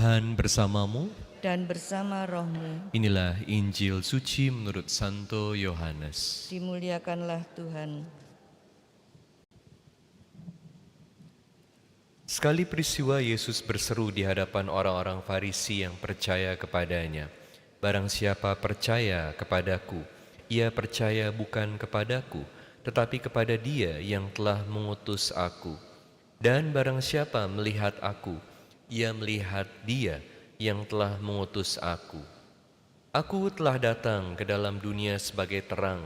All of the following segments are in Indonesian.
Tuhan bersamamu. dan bersama rohmu. Inilah Injil suci menurut Santo Yohanes. Dimuliakanlah Tuhan. Sekali peristiwa Yesus berseru di hadapan orang-orang Farisi yang percaya kepadanya, "Barang siapa percaya kepadaku, ia percaya bukan kepadaku, tetapi kepada Dia yang telah mengutus aku. Dan barang siapa melihat aku, ia melihat Dia yang telah mengutus aku. Aku telah datang ke dalam dunia sebagai terang,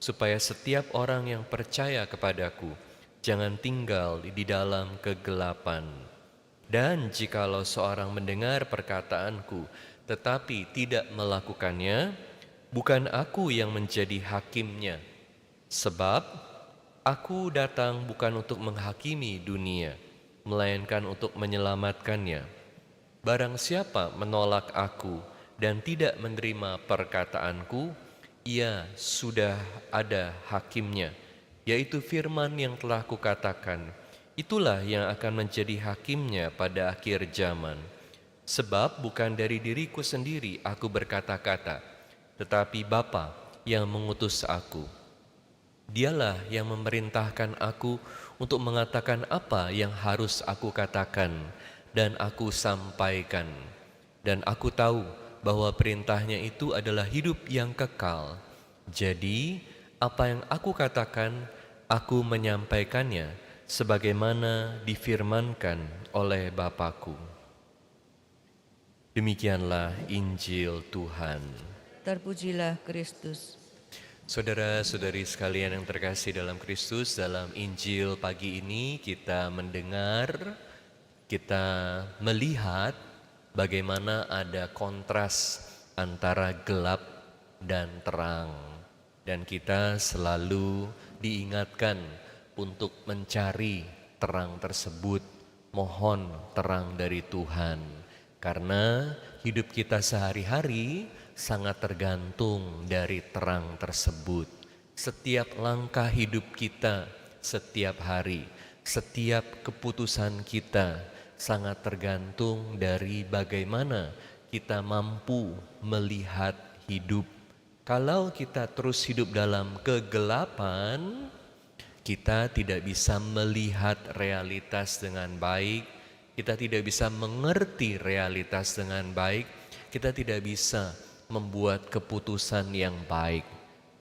supaya setiap orang yang percaya kepadaku jangan tinggal di dalam kegelapan. Dan jikalau seorang mendengar perkataanku, tetapi tidak melakukannya, bukan aku yang menjadi hakimnya. Sebab aku datang bukan untuk menghakimi dunia, melainkan untuk menyelamatkannya. Barang siapa menolak aku dan tidak menerima perkataanku, ia sudah ada hakimnya, yaitu firman yang telah kukatakan. Itulah yang akan menjadi hakimnya pada akhir zaman. Sebab bukan dari diriku sendiri aku berkata-kata, tetapi Bapa yang mengutus aku. Dialah yang memerintahkan aku untuk mengatakan apa yang harus aku katakan dan aku sampaikan. Dan aku tahu bahwa perintahnya itu adalah hidup yang kekal. Jadi apa yang aku katakan, aku menyampaikannya sebagaimana difirmankan oleh Bapakku. Demikianlah Injil Tuhan. Terpujilah Kristus. Saudara-saudari sekalian yang terkasih dalam Kristus, dalam Injil pagi ini kita mendengar, kita melihat bagaimana ada kontras antara gelap dan terang. Dan kita selalu diingatkan untuk mencari terang tersebut, mohon terang dari Tuhan. Karena hidup kita sehari-hari sangat tergantung dari terang tersebut. Setiap langkah hidup kita, setiap hari, setiap keputusan kita sangat tergantung dari bagaimana kita mampu melihat hidup. Kalau kita terus hidup dalam kegelapan, kita tidak bisa melihat realitas dengan baik, kita tidak bisa mengerti realitas dengan baik, kita tidak bisa membuat keputusan yang baik.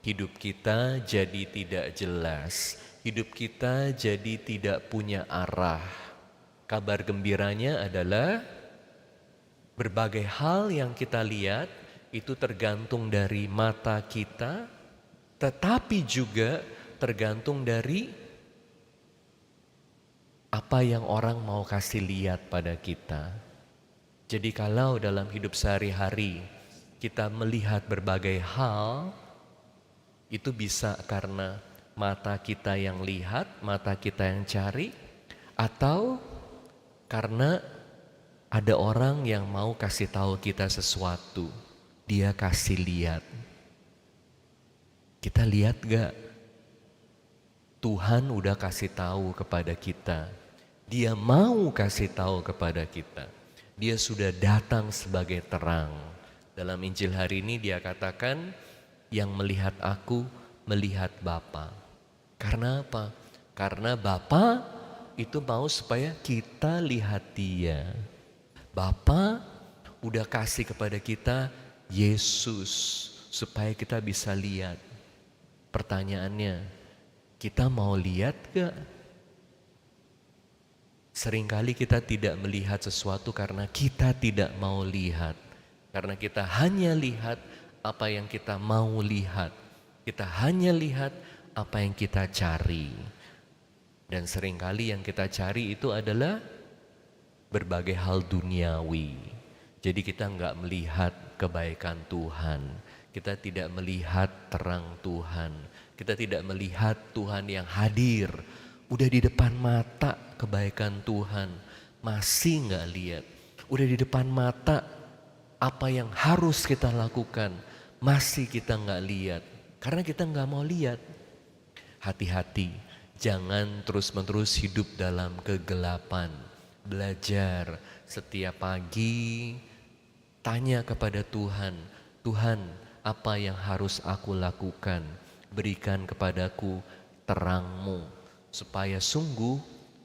Hidup kita jadi tidak jelas, hidup kita jadi tidak punya arah. Kabar gembiranya adalah berbagai hal yang kita lihat itu tergantung dari mata kita, tetapi juga tergantung dari apa yang orang mau kasih lihat pada kita. Jadi kalau dalam hidup sehari-hari kita melihat berbagai hal, itu bisa karena mata kita yang lihat, mata kita yang cari, atau karena ada orang yang mau kasih tahu kita sesuatu, dia kasih lihat. Kita lihat gak? Tuhan udah kasih tahu kepada kita. Dia mau kasih tahu kepada kita. Dia sudah datang sebagai terang. Dalam Injil hari ini dia katakan, yang melihat aku melihat Bapa. Karena apa? Karena Bapa itu mau supaya kita lihat Dia. Bapa udah kasih kepada kita Yesus supaya kita bisa lihat. Pertanyaannya, kita mau lihat gak? Seringkali kita tidak melihat sesuatu karena kita tidak mau lihat. Karena kita hanya lihat apa yang kita mau lihat. Kita hanya lihat apa yang kita cari. Dan seringkali yang kita cari itu adalah berbagai hal duniawi. Jadi kita nggak melihat kebaikan Tuhan. Kita tidak melihat terang Tuhan. Kita tidak melihat Tuhan yang hadir. Udah di depan mata kebaikan Tuhan, masih nggak lihat. Udah di depan mata apa yang harus kita lakukan, masih kita nggak lihat. Karena kita nggak mau lihat. Hati-hati, jangan terus-menerus hidup dalam kegelapan. Belajar setiap pagi tanya kepada Tuhan, Tuhan, apa yang harus aku lakukan? Berikan kepadaku terang-Mu, supaya sungguh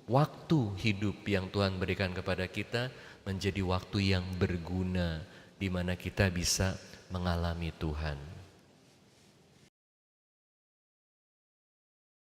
waktu hidup yang Tuhan berikan kepada kita menjadi waktu yang berguna, di mana kita bisa mengalami Tuhan.